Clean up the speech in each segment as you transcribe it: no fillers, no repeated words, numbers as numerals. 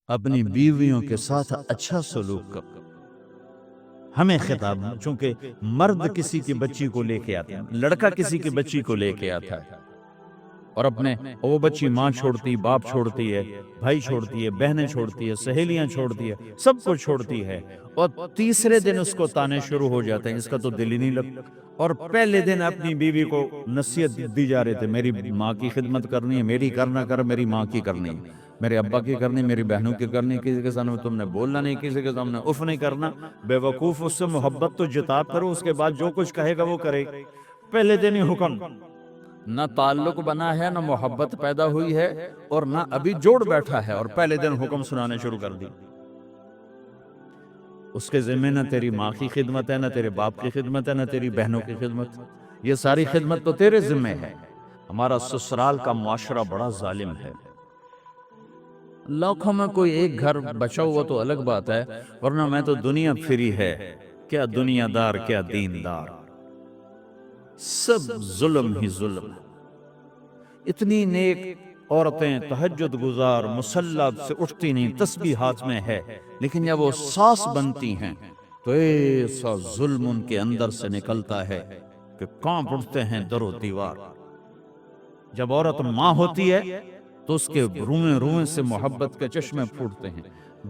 اپنی بیویوں کے ساتھ اچھا سلوک کرو۔ ہمیں خطاب، چونکہ مرد کسی کی بچی کو لے کے آتا ہے، لڑکا کسی کی بچی کو لے کے آتا ہے اور وہ بچی ماں چھوڑتی، باپ چھوڑتی ہے، بھائی چھوڑتی ہے، بہنیں چھوڑتی ہے، سہیلیاں چھوڑتی ہے، سب کو چھوڑتی ہے، اور تیسرے دن اس کو تانے شروع ہو جاتے ہیں، اس کا تو دل ہی نہیں لگتا۔ اور پہلے دن اپنی بیوی کو نصیحت دی جا رہے تھے، میری ماں کی خدمت کرنی ہے، میری کرنا کر، میری ماں کی کرنی ہے، میرے ابا کی کرنی، میری بہنوں کی کرنی، کسی کے سامنے تم نے بولنا نہیں، کسی کے سامنے اف نہیں کرنا، بے وقوف اس سے محبت تو جتاب کرو، اس کے بعد جو کچھ کہے گا وہ کرے۔ پہلے دن ہی حکم، نہ تعلق بنا ہے، نہ محبت پیدا ہوئی ہے، اور نہ ابھی جوڑ بیٹھا ہے، اور پہلے دن حکم سنانے شروع کر دی۔ اس کے ذمہ نہ تیری ماں کی خدمت ہے، نہ تیرے باپ کی خدمت ہے، نہ تیری بہنوں کی خدمت، یہ ساری خدمت تو تیرے ذمہ ہے۔ ہمارا سسرال کا معاشرہ بڑا ظالم ہے، لاکھوں میں کوئی ایک گھر بچا ہوا تو الگ بات ہے، ورنہ میں تو دنیا پھری ہے، کیا دنیا دار کیا دین دار، سب ظلم ہی ظلم ہے۔ اتنی نیک عورتیں تہجد گزار مصلی سے اٹھتی نہیں، تسبیح ہاتھ میں ہے، لیکن جب وہ ساس بنتی ہیں تو ایسا ظلم ان کے اندر سے نکلتا ہے کہ کانپ اٹھتے ہیں در و دیوار۔ جب عورت ماں ہوتی ہے تو اس کے روئیں روئیں سے محبت کے چشمے پھوٹتے ہیں،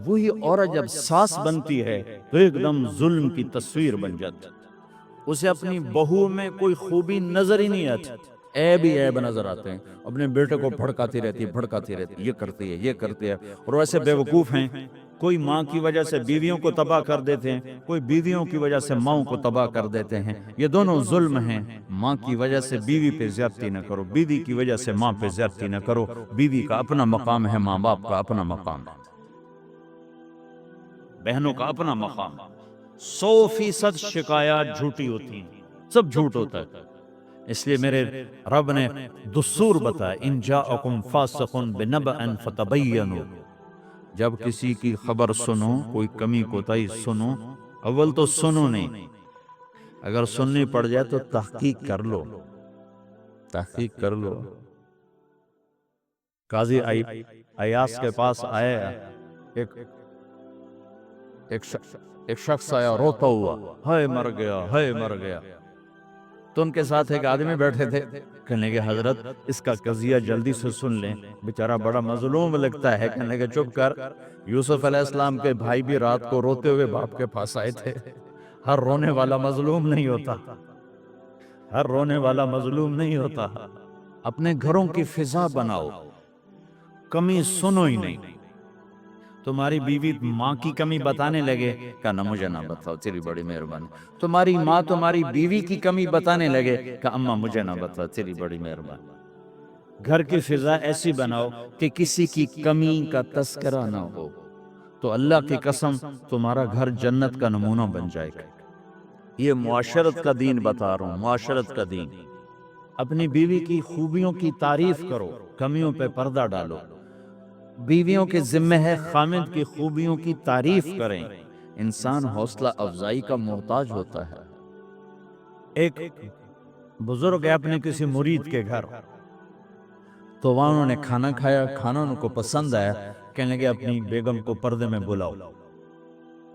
وہی عورت جب ساس بنتی ہے تو ایک دم ظلم کی تصویر بن جاتی، اسے اپنی بہو میں کوئی خوبی نظر ہی نہیں آتی، عیب ہی عیب نظر آتے ہیں، اپنے بیٹے کو بھڑکاتی رہتی ہے، یہ کرتی ہے، اور ویسے بے وقوف ہیں، کوئی ماں کی وجہ سے بیویوں کو تباہ کر دیتے ہیں، کوئی بیویوں کی وجہ سے ماں کو تباہ کر دیتے ہیں، یہ دونوں ظلم ہیں۔ ماں کی وجہ سے بیوی پہ زیادتی نہ کرو، بیوی کی وجہ سے ماں پہ زیادتی نہ کرو، بیوی کا اپنا مقام ہے، ماں باپ کا اپنا مقام ہے، بہنوں کا اپنا مقام ہے۔ 100% شکایات جھوٹی ہوتی ہیں، سب جھوٹ ہوتا ہے، اس لیے میرے رب نے دستور بتایا، ان جاءکم فاسق بنبأ فتبینوا، جب کسی کی خبر سنو، کوئی کمی کوتاہی سنو، اول تو سنو نہیں، اگر سننی پڑ جائے تو تحقیق کر لو، تحقیق کر لو۔ قاضی ایاس کے پاس آیا ایک شخص آیا روتا ہوا، ہائے مر گیا، ہائے مر گیا، تو ان کے ساتھ ایک آدمی بیٹھے تھے، کہنے لگے حضرت اس کا قضیہ جلدی سے سن لیں، بیچارہ بڑا مظلوم لگتا ہے۔ کہنے لگے چپ کر، یوسف علیہ السلام کے بھائی بھی رات کو روتے ہوئے باپ کے پاس آئے تھے، ہر رونے والا مظلوم نہیں ہوتا، ہر رونے والا مظلوم نہیں ہوتا۔ اپنے گھروں کی فضا بناؤ، کمی سنو ہی نہیں۔ تمہاری بیوی ماں کی کمی بتانے لگے، کہا مجھے نہ بتاؤ، تیری بڑی مہربانی۔ تمہاری ماں تمہاری بیوی کی کمی بتانے لگے، کہا اماں مجھے نہ بتاؤ، تیری بڑی مہربانی۔ گھر کی فضا ایسی بناؤ کہ کسی کی کمی کا تذکرہ نہ ہو، تو اللہ کی قسم تمہارا گھر جنت کا نمونہ بن جائے گا۔ یہ معاشرت کا دین بتا رہا ہوں، معاشرت کا دین۔ اپنی بیوی کی خوبیوں کی تعریف کرو، کمیوں پہ پردہ ڈالو۔ بیویوں کے ذمہ ہے خامد کی خوبیوں کی تعریف کریں، انسان حوصلہ افزائی کا محتاج ہوتا ہے۔ ایک بزرگ ہے اپنے کسی مرید کے گھر، تو وہاں انہوں نے کھانا کھایا، کھانا ان کو پسند آیا، کہنے لگے اپنی بیگم کو پردے میں بلاؤ۔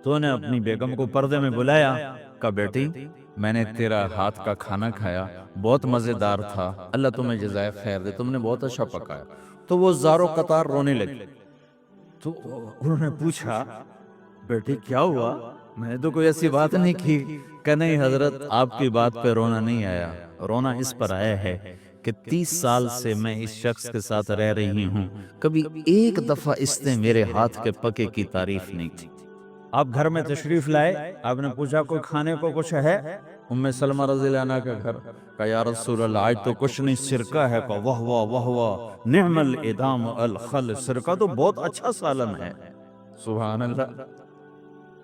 تو انہیں اپنی بیگم کو پردے میں بلایا، کہا بیٹی میں نے تیرا ہاتھ کا کھانا کھایا، بہت مزیدار تھا، اللہ تمہیں جزائے خیر دے، تم نے بہت اچھا پکایا۔ تو وہ زارو قطار رونے لگی، تو انہوں نے پوچھا بیٹی کیا ہوا، میں نے تو کوئی ایسی بات نہیں کی۔ کہ نہیں حضرت آپ کی بات پہ رونا نہیں آیا، رونا اس پر آیا ہے کہ 30 سال سے میں اس شخص کے ساتھ رہ رہی ہوں، کبھی ایک دفعہ اس نے میرے ہاتھ کے پکے کی تعریف نہیں کی۔ آپ گھر میں تشریف لائے، آپ نے پوچھا کوئی کھانے کو کچھ ہے؟ ام سلمہ رضی اللہ عنہ کا گھر، کہا یا رسول اللہ آج تو کچھ نہیں، سرکہ ہے، کہا واہ واہ واہ واہ، نعم الادام الخل، سرکہ تو بہت اچھا سالن ہے۔ سبحان اللہ،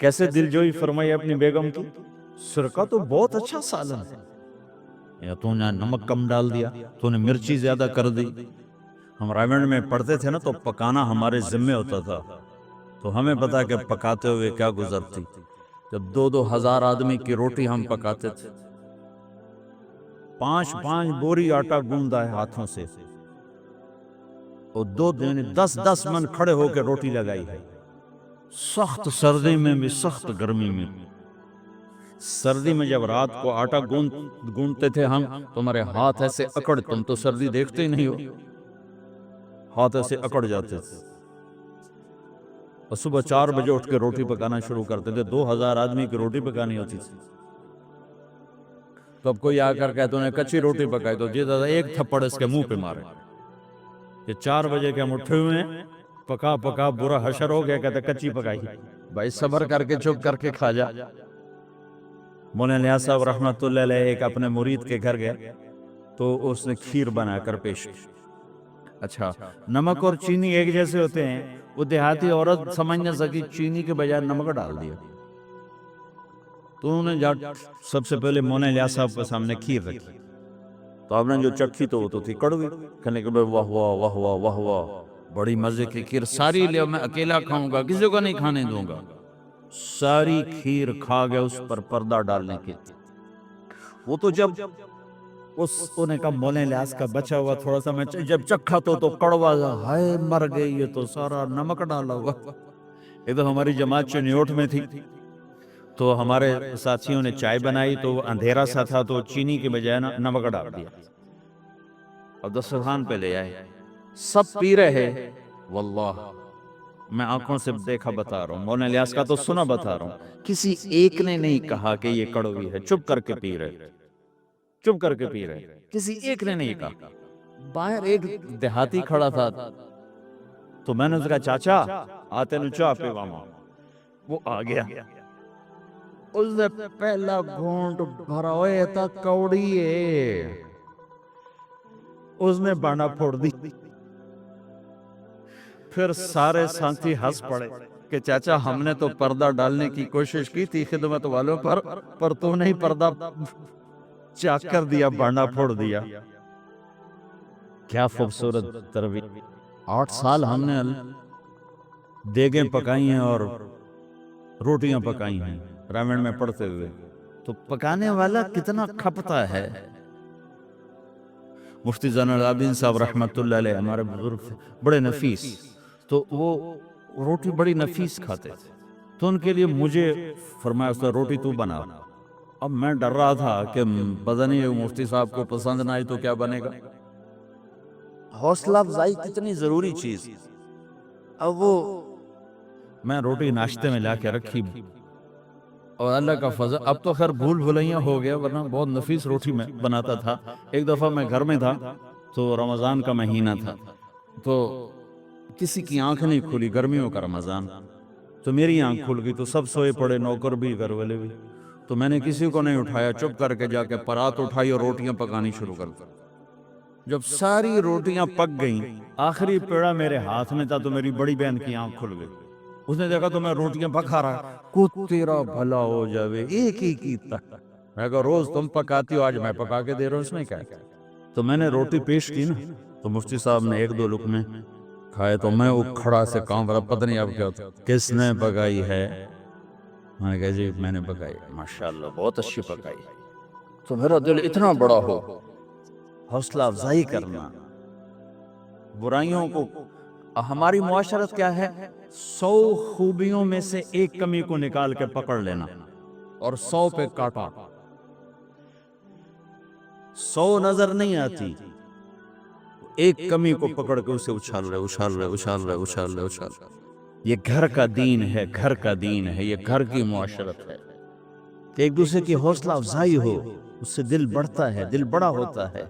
کیسے دلجوئی فرمائی اپنی بیگم کی، سرکہ تو بہت اچھا سالن ہے، یا تو نے نمک کم ڈال دیا، تو نے مرچی زیادہ کر دی۔ ہم رائمنڈ میں پڑھتے تھے نا، تو پکانا ہمارے ذمہ ہوتا تھا، تو ہمیں پتا کہ پکاتے ہوئے کیا گزرتی۔ جب 2-2 ہزار آدمی کی روٹی ہم پکاتے تھے، 5-5 بوری آٹا گوندا ہے ہاتھوں سے، اور 2 دن 10 من کھڑے ہو کے روٹی لگائی ہے، سخت سردی میں بھی سخت گرمی میں۔ سردی میں جب رات کو آٹا گوندتے تھے ہم، تمہارے ہاتھ ایسے اکڑ، تم تو سردی دیکھتے ہی نہیں ہو، ہاتھ ایسے اکڑ جاتے تھے، اور صبح 4 بجے اٹھ کے روٹی پکانا شروع کرتے تھے۔ 2000 آدمی کی روٹی پکانی ہوتی تھی۔ تو اب کوئی آ کر کہتے انہیں کچی روٹی پکائی، تو جی دادا ایک تھپڑ اس کے منہ پہ مارے کہ 4 بجے کے ہم اٹھے ہوئے ہیں، پکا پکا برا حشر ہو گیا، کہتے کچی پکائی۔ بھائی صبر کر کے چپ کر کے کھا جا۔ مولانا نیاز صاحب رحمۃ اللہ علیہ ایک اپنے مرید کے گھر گئے تو اس نے کھیر بنا کر پیش کی۔ اچھا، نمک اور چینی ایک جیسے ہوتے ہیں، وہ دیہاتی عورت سمجھ نہ سکی، چینی کے بجائے نمک ڈال دیا۔ تو انہوں نے سب سے پہلے مولانا نیاز صاحب کے سامنے کھیر رکھی، تو آپ نے جو چکھی تو وہ تو تھی کڑوی، کہنے کہ واہ واہ واہ واہ واہ واہ، بڑی مزے کی کھیر، ساری لے میں اکیلا کھاؤں گا، کسی کو نہیں کھانے دوں گا۔ ساری کھیر کھا گئے، اس پر پردہ ڈالنے کی۔ وہ تو جب انہیں کہا مولانا الیاس کا بچا ہوا تھوڑا سا میں جب چکھا تو کڑوا، ہائے مر گئی، یہ تو سارا نمک ڈالا ہوا۔ یہ تو ہماری جماعت چنیوٹ میں تھی، تو ہمارے ساتھیوں نے چائے بنائی تو وہ اندھیرا سا تھا، تو چینی کے بجائے نمک ڈال دیا اور دسترخوان پہ لے آئے، سب پی رہے۔ واللہ میں آنکھوں سے دیکھا بتا رہا ہوں، مولانا الیاس کا تو سنا بتا رہا ہوں، کسی ایک نے نہیں کہا کہ یہ کڑوی ہے، چپ کر کے پی رہے، چپ کر کے پی رہے، کسی ایک نے نہیں کہا۔ باہر ایک دیہاتی کھڑا تھا، تو میں نے اس کہا چاچا آتے نو چاہ پہ واما، وہ آ گیا، اس نے پہلا گھونٹ بھرا ہوئے تھا کوڑی ہے، اس نے بانا پھوڑ دی۔ پھر سارے ساتھی ہنس پڑے کہ چاچا ہم نے تو پردہ ڈالنے کی کوشش کی تھی خدمت والوں پر تو نہیں پردہ چاک کر دیا، بانا پھوڑ دیا۔ کیا خوبصورت تربیت۔ 8 سال ہم نے دیگیں پکائی ہیں اور روٹیاں پکائی ہیں رامن میں پڑھتے ہوئے، تو پکانے والا کتنا کھپتا ہے۔ مفتی زین العابدین صاحب رحمۃ اللہ علیہ ہمارے بزرگ بڑے نفیس، تو وہ روٹی بڑی نفیس کھاتے تھے، تو ان کے لیے مجھے فرمایا اس نے روٹی تو بنا۔ اب میں ڈر رہا تھا کہ پتہ نہیں مفتی صاحب کو پسند نہ آئی تو کیا بنے گا۔ حوصلہ افزائی کتنی ضروری چیز۔ اب وہ میں روٹی ناشتے میں لا کے رکھی، اور اللہ کا فضل، اب تو خیر بھول بھلیاں ہو گیا، ورنہ بہت نفیس روٹی میں بناتا تھا۔ ایک دفعہ میں گھر میں تھا تو رمضان کا مہینہ تھا، تو کسی کی آنکھ نہیں کھلی، گرمیوں کا رمضان، تو میری آنکھ کھل گئی، تو سب سوئے پڑے، نوکر بھی گھر والے بھی، تو میں نے کسی کو نہیں اٹھایا، چپ کر کے جا کے پرات اٹھائی اور روٹیاں پکانی شروع کر دی۔ جب ساری روٹیاں پک گئیں، آخری پیڑا میرے ہاتھ میں تھا، تو میری بڑی بہن کی آنکھ کھل گئی، اس نے دیکھا تو میں روٹیاں پکا رہا، کو تیرا بھلا ہو جاوے، ایک ہی کی تک، میں کہا روز تم پکاتی ہو، آج میں پکا کے دے رہا ہوں، اس میں کیا ہے۔ تو میں نے روٹی پیش کی نا، تو مفتی صاحب نے 1-2 لقمے کھائے، تو میں وہ کھڑا سے کام رہا، پتہ نہیں اب کیا ہوتا، کس نے پکائی ہے؟ میں نے کہا جی میں نے پکائی، ماشاءاللہ بہت اچھی پکائی۔ تو میرا دل اتنا بڑا ہو، حوصلہ افزائی کرنا، برائیوں کو، ہماری معاشرت کیا ہے، 100 خوبیوں میں سے ایک کمی کو نکال کے پکڑ لینا اور 100 پہ کاٹا۔ 100 نظر نہیں آتی، ایک کمی کو پکڑ کے اسے اچھال رہے، اچھال رہے، اچھال رہے، اچھال رہے، اچھال رہے۔ یہ گھر کا دین ہے، گھر کا دین ہے، یہ گھر کی معاشرت ہے کہ ایک دوسرے کی حوصلہ افزائی ہو، اس سے دل بڑھتا ہے، دل بڑا ہوتا ہے۔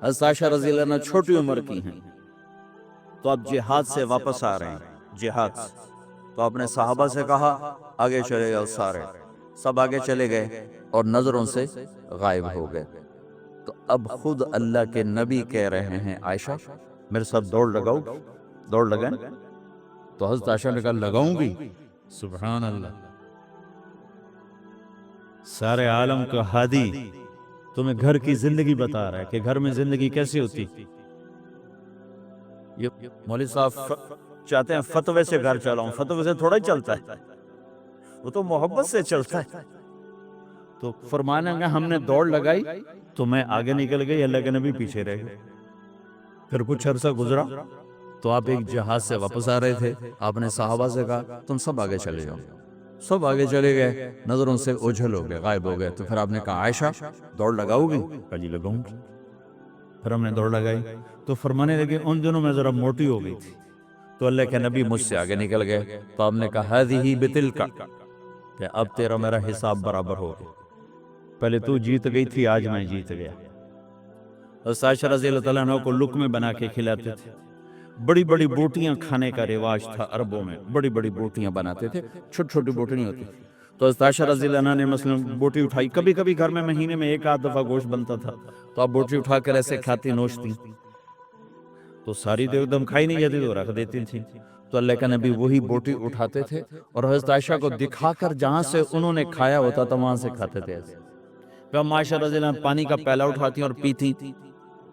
حضرت عائشہ رضی اللہ عنہ چھوٹی عمر کی ہیں، تو اب جہاد سے واپس آ رہے ہیں، جہاد سے، تو آپ نے صحابہ سے کہا آگے چلے گئے، سارے سب آگے چلے گئے اور نظروں سے غائب ہو گئے۔ تو اب خود اللہ کے نبی کہہ رہے ہیں عائشہ میرے ساتھ دوڑ لگاؤ، دوڑ لگائیں؟ تو حضرت عائشہ نے کہا لگاؤں گی؟ سبحان اللہ، سارے عالم کا ہادی تمہیں گھر کی زندگی بتا رہا ہے کہ گھر میں زندگی کیسی ہوتی۔ یہ مولوی صاحب چاہتے ہیں فتوے سے گھر چلاؤں، فتوے سے تھوڑا ہی چلتا ہے، وہ تو محبت سے چلتا ہے۔ تو فرمانا کہ ہم نے دوڑ لگائی تو میں آگے نکل گئی، اللہ کے نبی پیچھے رہ گئے۔ پھر کچھ عرصہ گزرا تو آپ ایک جہاز سے واپس آ رہے تھے. آپ نے صحابہ سے کہا تم سب آگے چلے جاؤ. سب آگے چلے گئے, نظروں سے اوجھل ہو گئے, غائب ہو گئے. تو پھر آپ نے کہا عائشہ دوڑ لگاؤ گی؟ کہا جی لگاؤں گی. پھر ہم نے دوڑ لگائی تو فرمانے لگے ان دنوں میں ذرا موٹی ہو گئی تھی. تو اللہ کے نبی مجھ سے آگے نکل گئے. تو آپ نے کہا ہذہ بتلک, کہ اب تیرا میرا حساب برابر ہو گیا. پہلے تو جیت گئی تھی, آج میں جیت گیا. عائشہ رضی اللہ تعالیٰ عنہ کو لقمے بنا کے کھلاتے تھے. بڑی بڑی بوٹیاں کھانے کا رواج تھا عربوں میں. بڑی بڑی بوٹیاں بناتے تھے, چھوٹی چھوٹی بوٹیاں ہوتی تھی. تو عائشہ رضی اللہ عنہ نے مثلا بوٹی اٹھائی. کبھی کبھی گھر میں مہینے میں ایک آدھ دفعہ گوشت بنتا تھا, تو آپ بوٹی اٹھا کر ایسے کھاتی نوچتی. تو ساری تو ایک دم کھائی نہیں جاتی, تو رکھ دیتی تھی. تو اللہ کا نبی وہی بوٹی اٹھاتے تھے اور حضرت عائشہ کو دکھا کر جہاں سے انہوں نے کھایا ہوتا تھا وہاں سے کھاتے تھے. ایسے پھر عائشہ رضی اللہ عنہ پانی کا پیالہ اٹھاتی اور پیتی.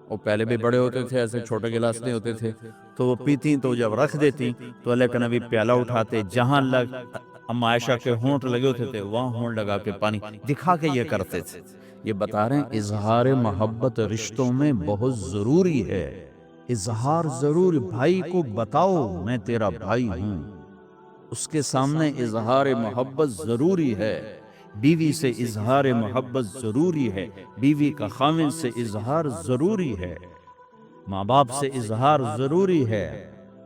وہ پہلے بھی بڑے ہوتے تھے, ایسے چھوٹے گلاس نہیں ہوتے تھے, تو وہ پیتی. تو جب رکھ دیتی تو اللہ کا نبی پیالہ اٹھاتے, جہاں اما عائشہ کے ہونٹ لگے ہوتے تھے وہاں ہونٹ لگا کے پانی دکھا کے یہ کرتے تھے. یہ بتا رہے ہیں اظہار محبت رشتوں میں بہت ضروری ہے. اظہار ضرور, بھائی کو بتاؤ میں تیرا بھائی ہوں, اس کے سامنے اظہار محبت ضروری ہے. بیوی سے اظہار محبت ضروری ہے, بیوی کا خاوند سے اظہار ضروری ہے, ماں باپ سے اظہار ضروری ہے.